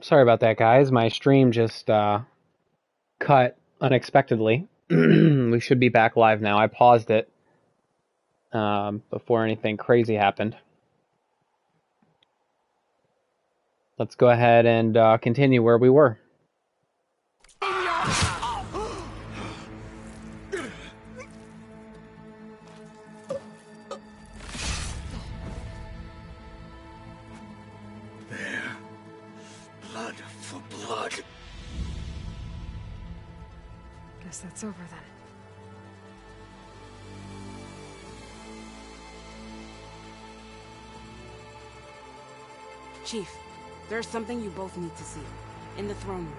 Sorry about that, guys. My stream just cut unexpectedly. We should be back live now. I paused it before anything crazy happened. Let's go ahead and continue where we were. That's over then. Chief, there's something you both need to see. In the throne room.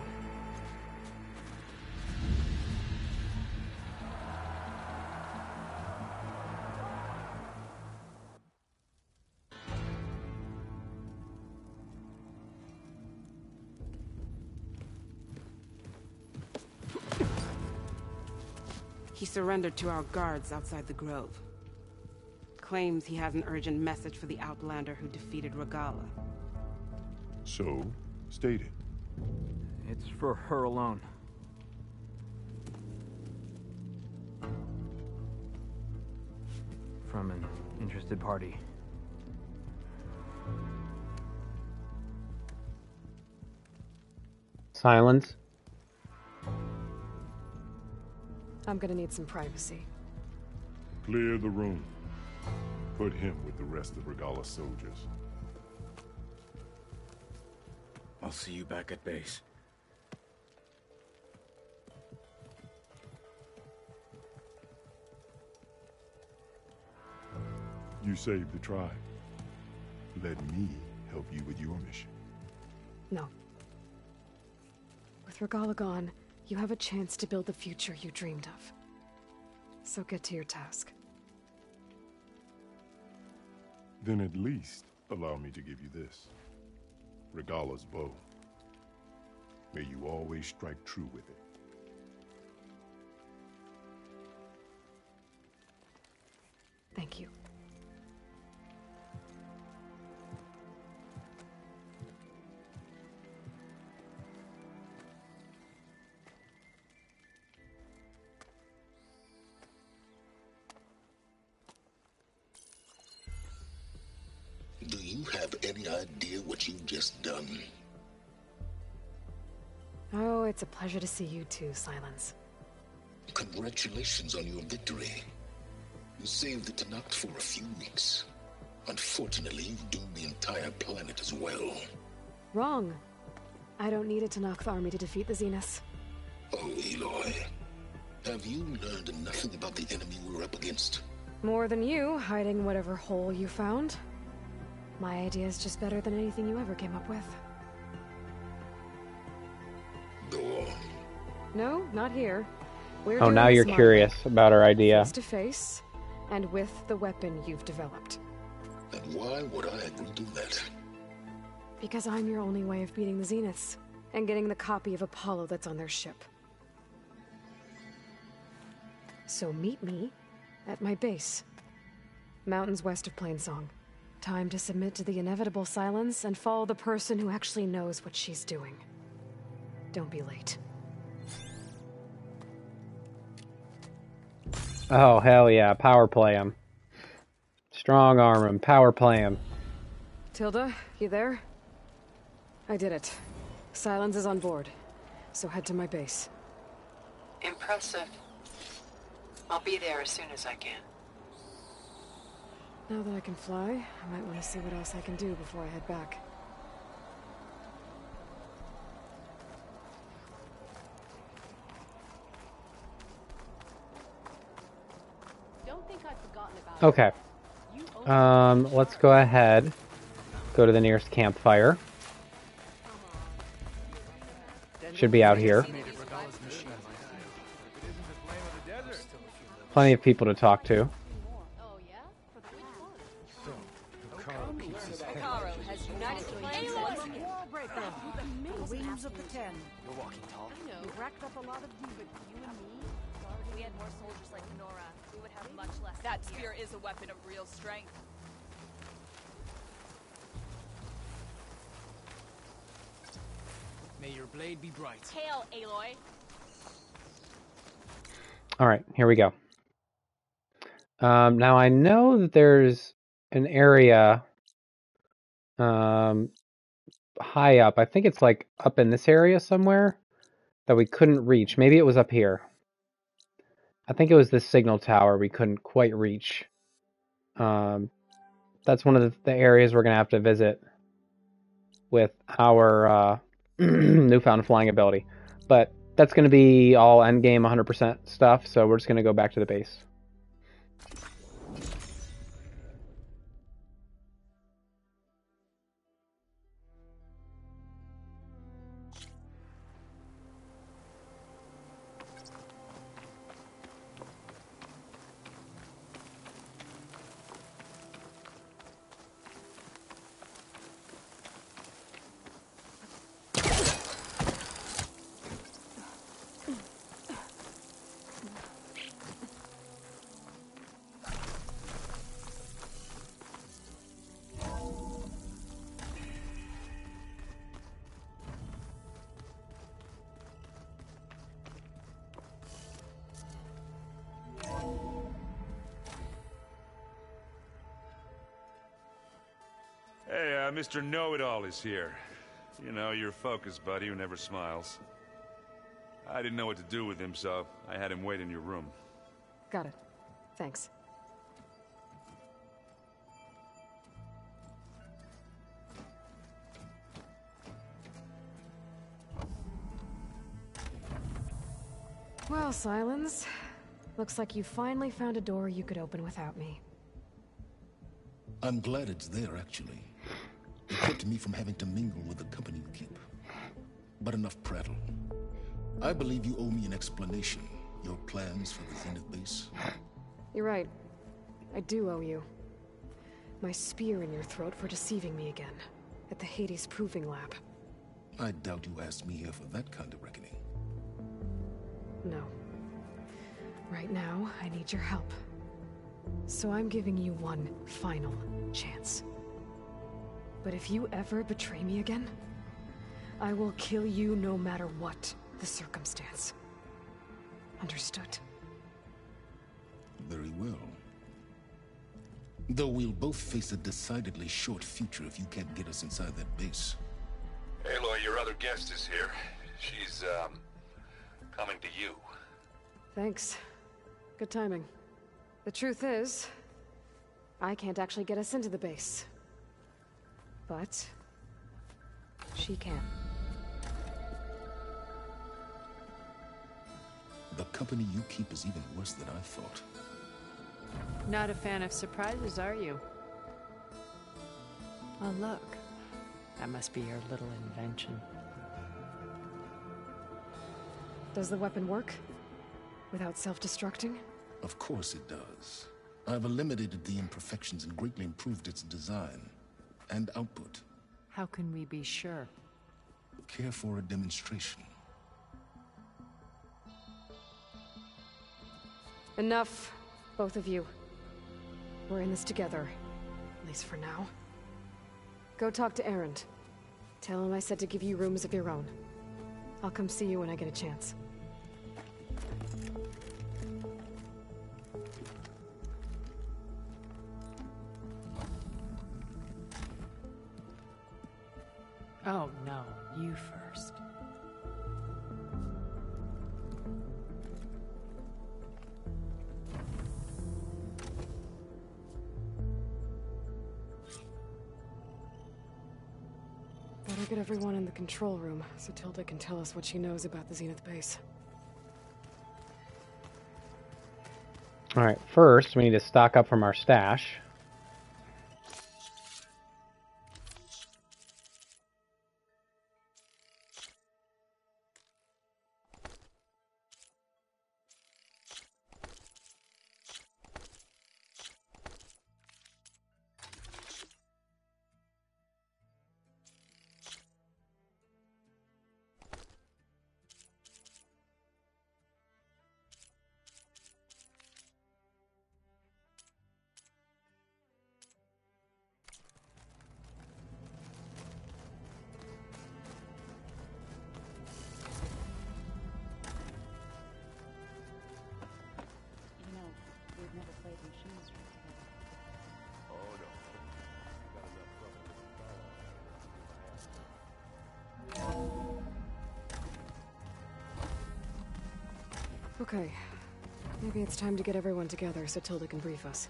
He surrendered to our guards outside the grove. Claims he has an urgent message for the Outlander who defeated Regalla. So, state it. It's for her alone. From an interested party. Silence. I'm gonna need some privacy. Clear the room. Put him with the rest of Regalla's soldiers. I'll see you back at base. You saved the tribe. Let me help you with your mission. No. With Regalla gone, you have a chance to build the future you dreamed of. So get to your task. Then at least allow me to give you this. Regalla's bow. May you always strike true with it. Thank you. Do you have any idea what you've just done? Oh, it's a pleasure to see you too, Silence. Congratulations on your victory. You saved the Tenakth for a few weeks. Unfortunately, you've doomed the entire planet as well. Wrong. I don't need a Tenakth army to defeat the Zeniths. Oh, Aloy. Have you learned nothing about the enemy we're up against? More than you, hiding whatever hole you found. My idea is just better than anything you ever came up with. Go on. No, not here. We're Oh, now you're curious about our idea. Face to face, and with the weapon you've developed. And why would I agree to that? Because I'm your only way of beating the Zeniths, and getting the copy of Apollo that's on their ship. So meet me at my base. Mountains west of Plainsong. Time to submit to the inevitable silence and follow the person who actually knows what she's doing. Don't be late. Oh, hell yeah. Power play him. Strong arm him. Power play him. Tilda, you there? I did it. Silence is on board. So head to my base. Impressive. I'll be there as soon as I can. Now that I can fly, I might want to see what else I can do before I head back. Okay. Let's go ahead. Go to the nearest campfire. Should be out here. Plenty of people to talk to. Of the 10. We're walking tall. I know. We've racked up a lot of but you and me. If we had more soldiers like Nora, we would have much less. That spear is a weapon of real strength. May your blade be bright. Hail, Aloy. Alright, here we go. Now I know that there's an area high up. I think it's like up in this area somewhere that we couldn't reach. Maybe it was up here. I think it was this signal tower we couldn't quite reach. That's one of the areas we're going to have to visit with our newfound flying ability. But that's going to be all endgame 100% stuff, so we're just going to go back to the base. Hey, Mr. Know-It-All is here. You know, your focus buddy who never smiles. I didn't know what to do with him, so I had him wait in your room. Got it. Thanks. Well, Sylens, looks like you finally found a door you could open without me. I'm glad it's there, actually. It kept me from having to mingle with the company you keep. But enough prattle. I believe you owe me an explanation. Your plans for the Zenith base. You're right. I do owe you. My spear in your throat for deceiving me again. At the Hades Proving Lab. I doubt you asked me here for that kind of reckoning. No. Right now, I need your help. So I'm giving you one final chance. But if you ever betray me again, I will kill you no matter what the circumstance. Understood? Very well. Though we'll both face a decidedly short future if you can't get us inside that base. Aloy, your other guest is here. She's, coming to you. Thanks. Good timing. The truth is, I can't actually get us into the base. But she can. The company you keep is even worse than I thought. Not a fan of surprises, are you? Oh, look. That must be your little invention. Does the weapon work? Without self-destructing? Of course it does. I've eliminated the imperfections and greatly improved its design and output. How can we be sure? Care for a demonstration? Enough, both of you. We're in this together, at least for now. Go talk to Erend. Tell him I said to give you rooms of your own. I'll come see you when I get a chance. Oh, no. You first. Better get everyone in the control room so Tilda can tell us what she knows about the Zenith base. Alright, first we need to stock up from our stash. Okay. Maybe it's time to get everyone together so Tilda can brief us.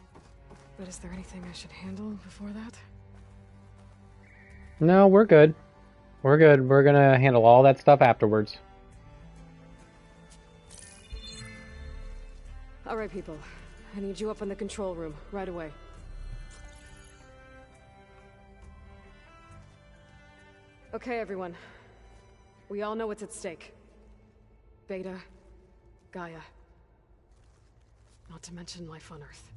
But is there anything I should handle before that? No, we're good. We're good. We're gonna handle all that stuff afterwards. Alright, people. I need you up in the control room, right away. Okay, everyone. We all know what's at stake. Beta, Gaia. Not to mention life on Earth.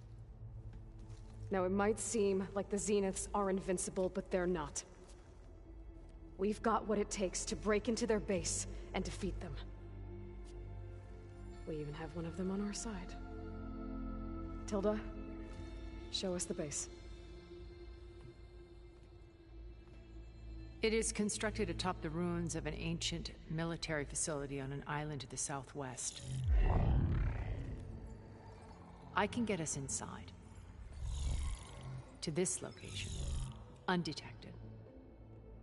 Now, it might seem like the Zeniths are invincible, but they're not. We've got what it takes to break into their base and defeat them. We even have one of them on our side. Tilda, show us the base. It is constructed atop the ruins of an ancient military facility on an island to the southwest. I can get us inside. To this location. Undetected.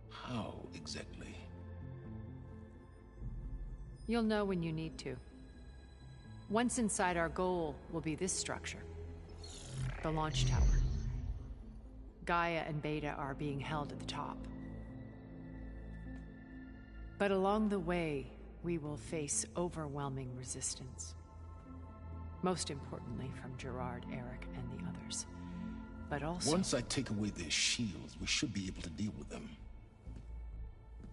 How exactly? You'll know when you need to. Once inside, our goal will be this structure. The launch tower. Gaia and Beta are being held at the top. But along the way, we will face overwhelming resistance. Most importantly from Gerard, Eric, and the others. But also... Once I take away their shields, we should be able to deal with them.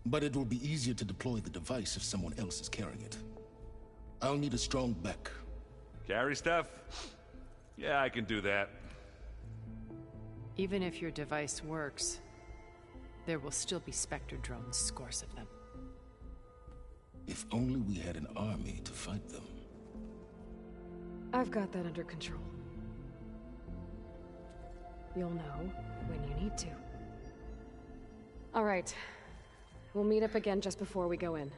But it will be easier to deploy the device if someone else is carrying it. I'll need a strong back. Carry stuff? Yeah, I can do that. Even if your device works, there will still be Spectre drones, scores of them. If only we had an army to fight them. I've got that under control. You'll know when you need to. All right. We'll meet up again just before we go in.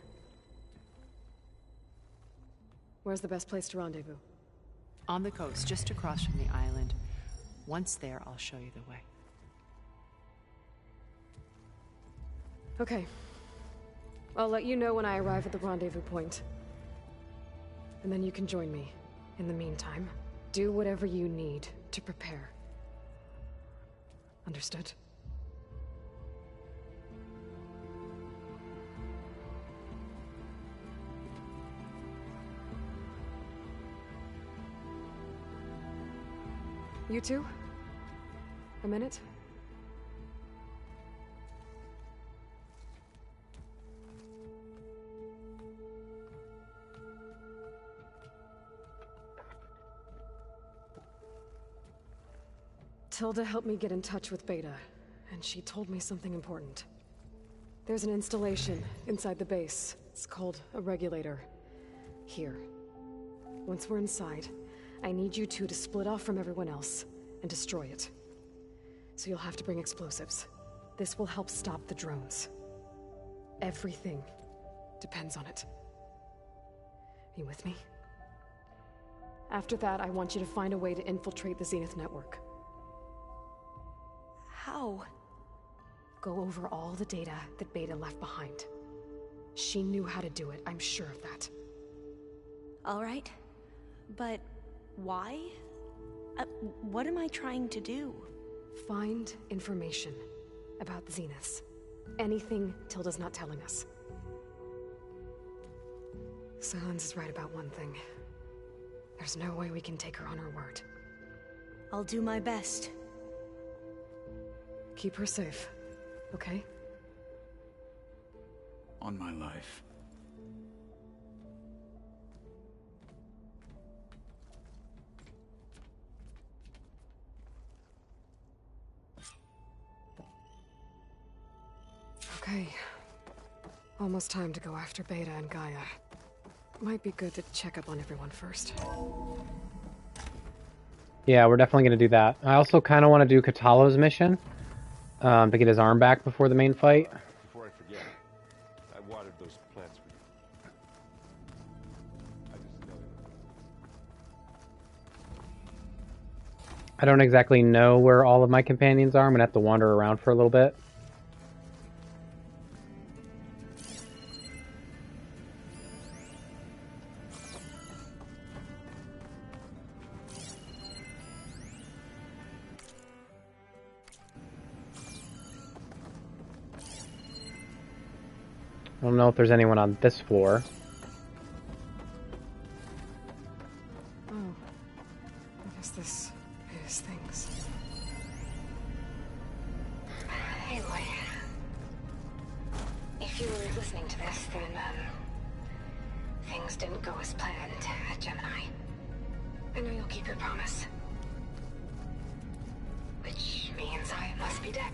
Where's the best place to rendezvous? On the coast, just across from the island. Once there, I'll show you the way. Okay. I'll let you know when I arrive at the rendezvous point. And then you can join me. In the meantime, do whatever you need to prepare. Understood? You two? A minute? Tilda helped me get in touch with Beta, and she told me something important. There's an installation inside the base. It's called a regulator. Here. Once we're inside, I need you two to split off from everyone else and destroy it. So you'll have to bring explosives. This will help stop the drones. Everything depends on it. You with me? After that, I want you to find a way to infiltrate the Zenith network. How? Go over all the data that Beta left behind. She knew how to do it, I'm sure of that. All right. But why? What am I trying to do? Find information about the Zeniths. Anything Tilda's not telling us. Sylens is right about one thing. There's no way we can take her on her word. I'll do my best. Keep her safe, okay? On my life. Okay. Almost time to go after Beta and Gaia. Might be good to check up on everyone first. Yeah, we're definitely going to do that. I also kind of want to do Katalo's mission to get his arm back before the main fight. Before I forget, I watered those plants for you. I just know I don't exactly know where all of my companions are. I'm going to have to wander around for a little bit. don't know if there's anyone on this floor. Oh. I guess this is things. Hey, Aloy. If you were listening to this, then, things didn't go as planned at Gemini. I know you'll keep your promise. Which means I must be dead.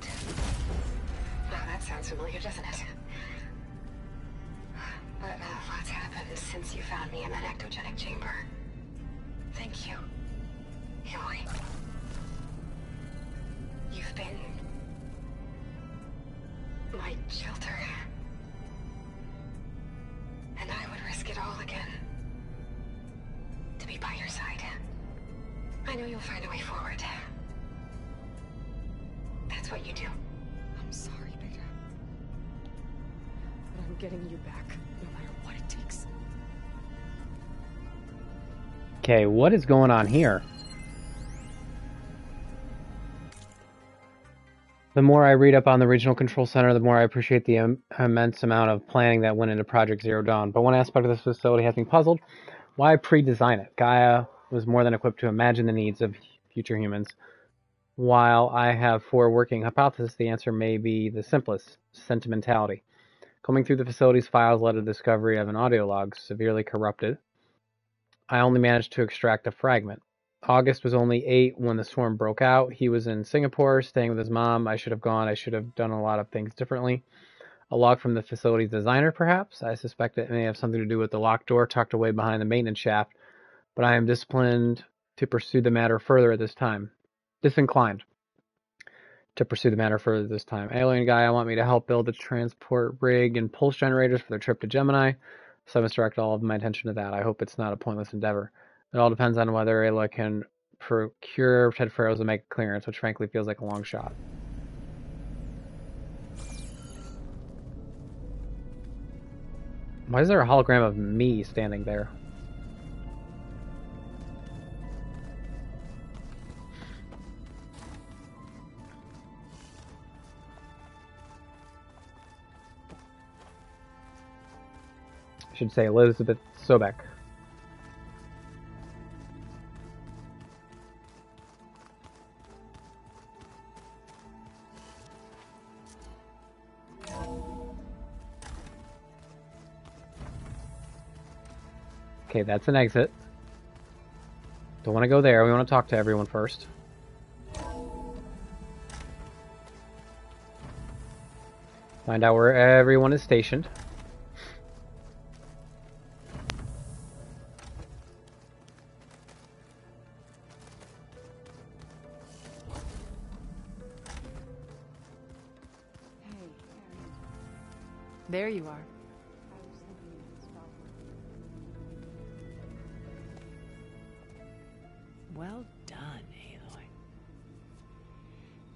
Now that sounds familiar, doesn't it? But what's happened since you found me in that ectogenic chamber? Thank you, Aloy. You've been my shelter. And I would risk it all again to be by your side. I know you'll find a way forward. That's what you do. I'm sorry, Beta. But I'm getting you back, no matter what it takes. Okay, what is going on here? The more I read up on the Regional Control Center, the more I appreciate the immense amount of planning that went into Project Zero Dawn. But one aspect of this facility has me puzzled. Why pre-design it? Gaia was more than equipped to imagine the needs of future humans. While I have 4 working hypotheses, the answer may be the simplest: sentimentality. Combing through the facility's files led to the discovery of an audio log severely corrupted. I only managed to extract a fragment. August was only 8 when the swarm broke out. He was in Singapore, staying with his mom. I should have gone. I should have done a lot of things differently. A log from the facility's designer, perhaps? I suspect it may have something to do with the locked door tucked away behind the maintenance shaft, but I am disciplined to pursue the matter further at this time. Disinclined to pursue the matter further this time. Alien guy, I want me to help build a transport rig and pulse generators for their trip to Gemini, so I must direct all of my attention to that. I hope it's not a pointless endeavor. It all depends on whether Ayla can procure Ted Farrows and make a clearance, which frankly feels like a long shot. Why is there a hologram of me standing there? I should say Elizabeth Sobek. Okay, that's an exit. Don't want to go there. We want to talk to everyone first. Find out where everyone is stationed. There you are. Well done, Aloy.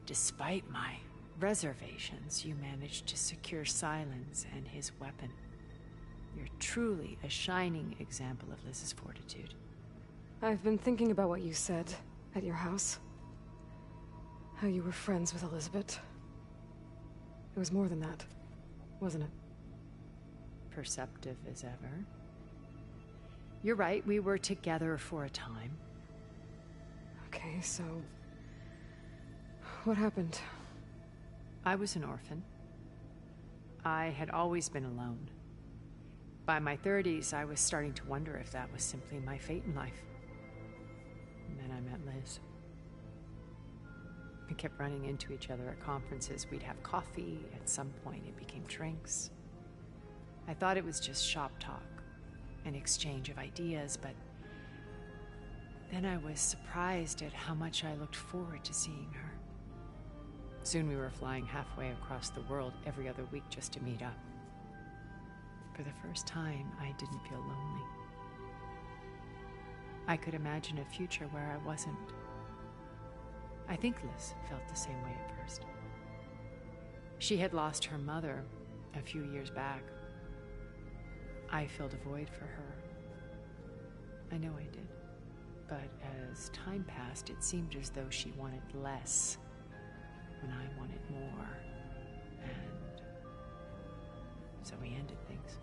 Despite my reservations, you managed to secure Silence and his weapon. You're truly a shining example of Liz's fortitude. I've been thinking about what you said at your house. How you were friends with Elizabeth. It was more than that, wasn't it? Perceptive as ever. You're right, we were together for a time. Okay, so... what happened? I was an orphan. I had always been alone. By my 30s, I was starting to wonder if that was simply my fate in life. And then I met Liz. We kept running into each other at conferences. We'd have coffee. At some point, it became drinks. I thought it was just shop talk, an exchange of ideas, but then I was surprised at how much I looked forward to seeing her. Soon we were flying halfway across the world every other week just to meet up. For the first time, I didn't feel lonely. I could imagine a future where I wasn't. I think Liz felt the same way at first. She had lost her mother a few years back. I filled a void for her. I know I did. But as time passed, it seemed as though she wanted less when I wanted more. And so we ended things.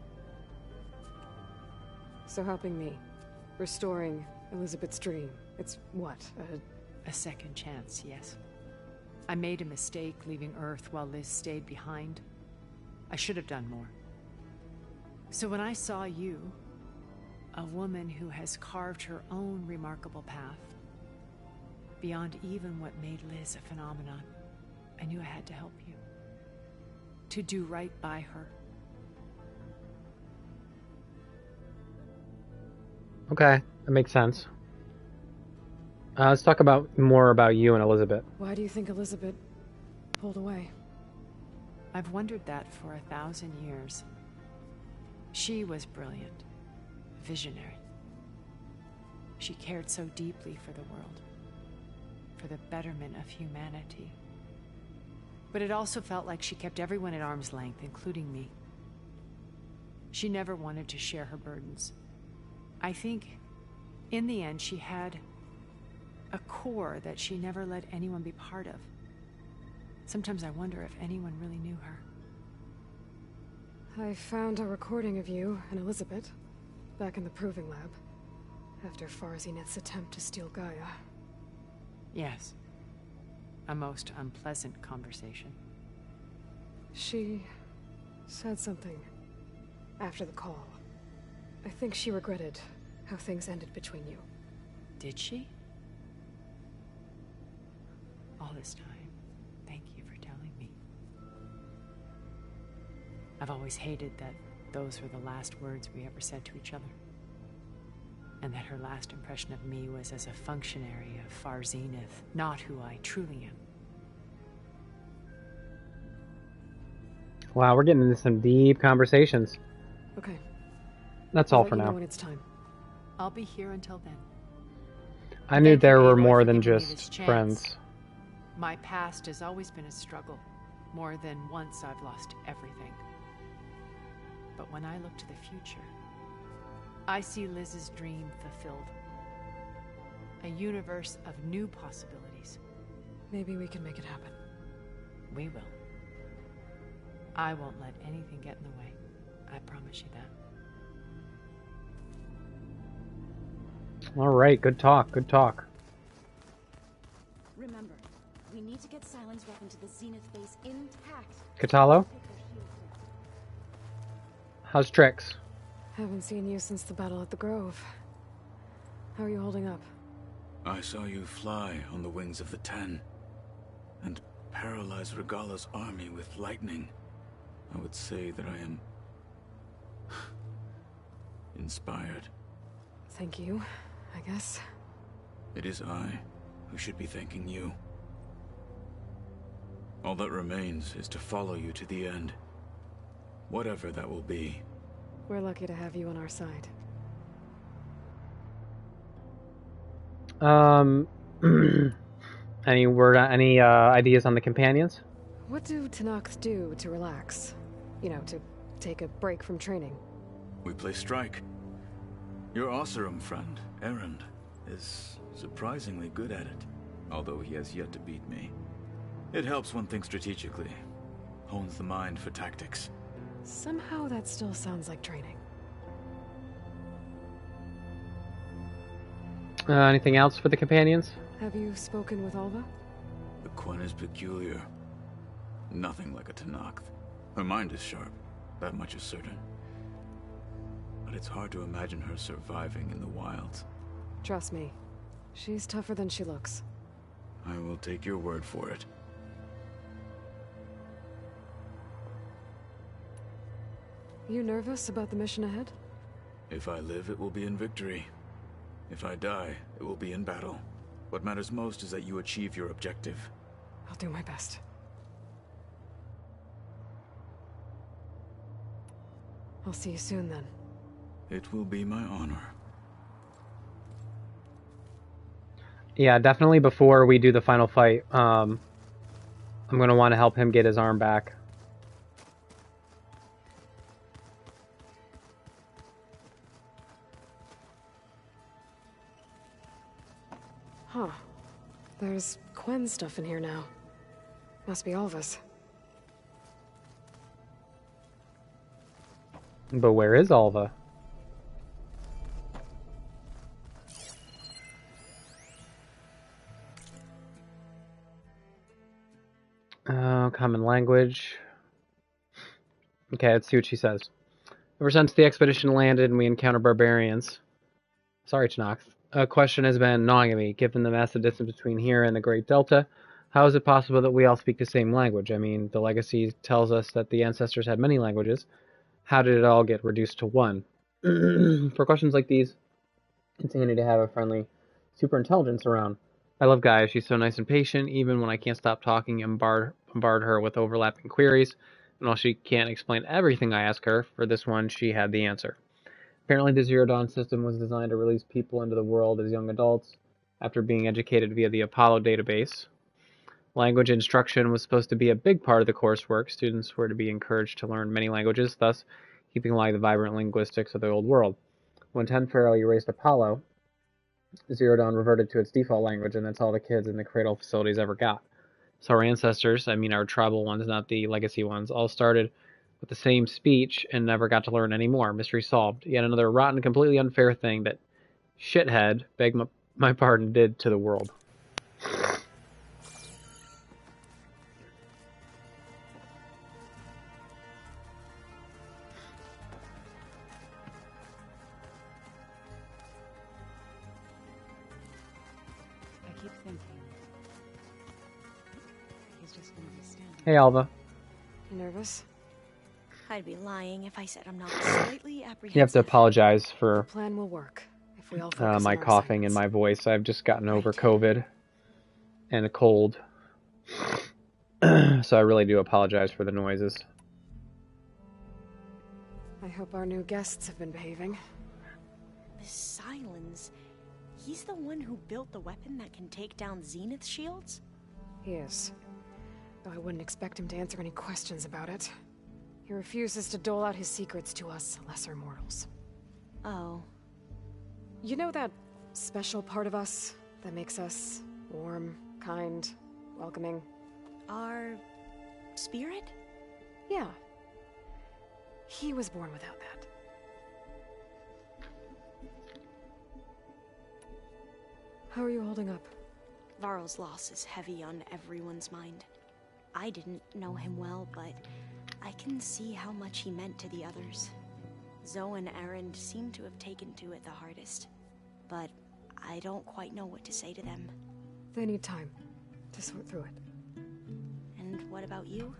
So helping me, restoring Elizabeth's dream, it's what, a second chance, yes. I made a mistake leaving Earth while Liz stayed behind. I should have done more. So when I saw you, a woman who has carved her own remarkable path, beyond even what made Liz a phenomenon, I knew I had to help you. To do right by her. Okay, that makes sense. Let's talk more about you and Elizabeth. Why do you think Elizabeth pulled away? I've wondered that for 1,000 years. She was brilliant, visionary. She cared so deeply for the world, for the betterment of humanity. But it also felt like she kept everyone at arm's length, including me. She never wanted to share her burdens. I think, in the end, she had a core that she never let anyone be part of. Sometimes I wonder if anyone really knew her. I found a recording of you and Elizabeth back in the Proving Lab after Farzineth's attempt to steal Gaia. Yes. A most unpleasant conversation. She said something after the call. I think she regretted how things ended between you. Did she? All this time, thank you for telling me. I've always hated that those were the last words we ever said to each other. And that her last impression of me was as a functionary of Farzineth, not who I truly am. Wow, we're getting into some deep conversations. Okay. That's all for now. When it's time. I'll be here until then. I knew there were more than just friends. My past has always been a struggle. More than once I've lost everything. But when I look to the future, I see Liz's dream fulfilled. A universe of new possibilities. Maybe we can make it happen. We will. I won't let anything get in the way. I promise you that. All right, good talk, good talk. Remember, we need to get Silence Weapon to the Zenith base intact. Kotallo? How's Trix? Haven't seen you since the battle at the Grove. How are you holding up? I saw you fly on the wings of the Ten, and paralyze Regalla's army with lightning. I would say that I am inspired. Thank you, I guess. It is I who should be thanking you. All that remains is to follow you to the end. Whatever that will be. We're lucky to have you on our side. Any ideas on the companions? What do Tenakth do to relax? You know, to take a break from training? We play strike. Your Oseram friend, Erend, is surprisingly good at it, although he has yet to beat me. It helps one think strategically, hones the mind for tactics. Somehow that still sounds like training. Anything else for the companions? Have you spoken with Alva? The Quen is peculiar. Nothing like a Tenakth. Her mind is sharp, that much is certain. But it's hard to imagine her surviving in the wilds. Trust me, she's tougher than she looks. I will take your word for it. You nervous about the mission ahead? If I live, it will be in victory. If I die, it will be in battle. What matters most is that you achieve your objective. I'll do my best. I'll see you soon, then. It will be my honor. Yeah, definitely before we do the final fight, I'm going to want to help him get his arm back. Huh. There's Quen stuff in here now. Must be Alva's. But where is Alva? Common language. Okay, let's see what she says. Ever since the expedition landed and we encountered barbarians. Sorry, Chinox. A question has been gnawing at me. Given the massive distance between here and the Great Delta, how is it possible that we all speak the same language? I mean, the legacy tells us that the ancestors had many languages. How did it all get reduced to one? For questions like these, it's handy to have a friendly super intelligence around. I love Gaia. She's so nice and patient, even when I can't stop talking and bombard her with overlapping queries. And while she can't explain everything I ask her, for this one, she had the answer. Apparently, the Zero Dawn system was designed to release people into the world as young adults after being educated via the Apollo database. Language instruction was supposed to be a big part of the coursework. Students were to be encouraged to learn many languages, thus keeping alive the vibrant linguistics of the old world. When Ten Pharaoh erased Apollo, Zero Dawn reverted to its default language, and that's all the kids in the Cradle facilities ever got. So our ancestors, I mean our tribal ones, not the legacy ones, all started with the same speech and never got to learn any more. Mystery solved. Yet another rotten, completely unfair thing that shithead, beg my pardon, did to the world. I keep thinking he's just gonna be standing. Hey, Alva. Nervous? I'd be lying if I said I'm not slightly apprehensive. You have to apologize for The plan will work if we all focus my on our coughing and my voice. I've just gotten over COVID and a cold. So I really do apologize for the noises. I hope our new guests have been behaving. Miss Silence. He's the one who built the weapon that can take down Zenith shields? He is. Though I wouldn't expect him to answer any questions about it. He refuses to dole out his secrets to us lesser mortals. Oh. You know that special part of us that makes us warm, kind, welcoming? Our spirit? Yeah. He was born without that. How are you holding up? Varl's loss is heavy on everyone's mind. I didn't know him well, but I can see how much he meant to the others. Zoe and Erend seem to have taken to it the hardest, but I don't quite know what to say to them. They need time to sort through it. And what about you?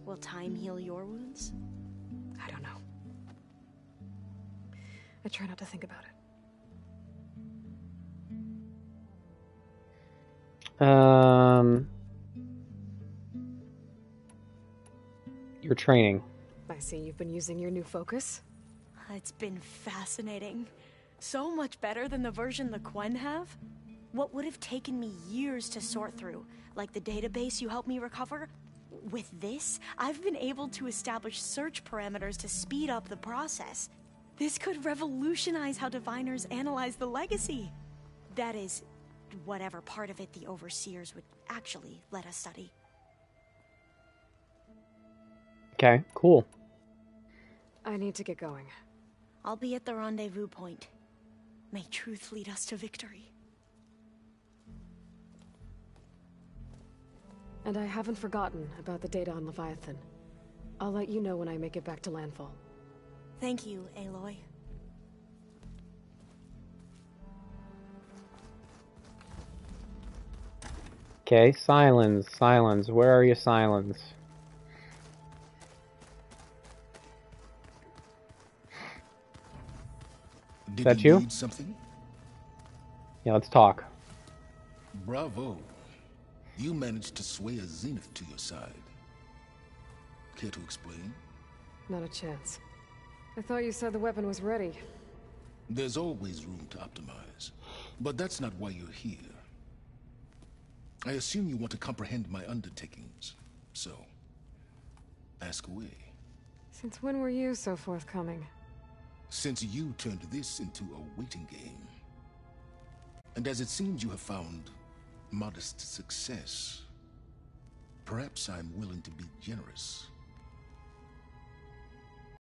Will time heal your wounds? I don't know. I try not to think about it. Your training. I see you've been using your new focus. It's been fascinating. So much better than the version the Quen have. What would have taken me years to sort through, like the database you helped me recover, with this, I've been able to establish search parameters to speed up the process. This could revolutionize how diviners analyze the legacy. That is, whatever part of it the Overseers would actually let us study. Okay, cool. I need to get going. I'll be at the rendezvous point. May truth lead us to victory. And I haven't forgotten about the data on Leviathan. I'll let you know when I make it back to Landfall. Thank you, Aloy. Okay, Silence. Silence. Where are you, Silence? Did that you you? need something? Yeah, let's talk. Bravo. You managed to sway a Zenith to your side. Care to explain? Not a chance. I thought you said the weapon was ready. There's always room to optimize. But that's not why you're here. I assume you want to comprehend my undertakings. So, ask away. Since when were you so forthcoming? Since you turned this into a waiting game. And as it seems you have found modest success, perhaps I'm willing to be generous.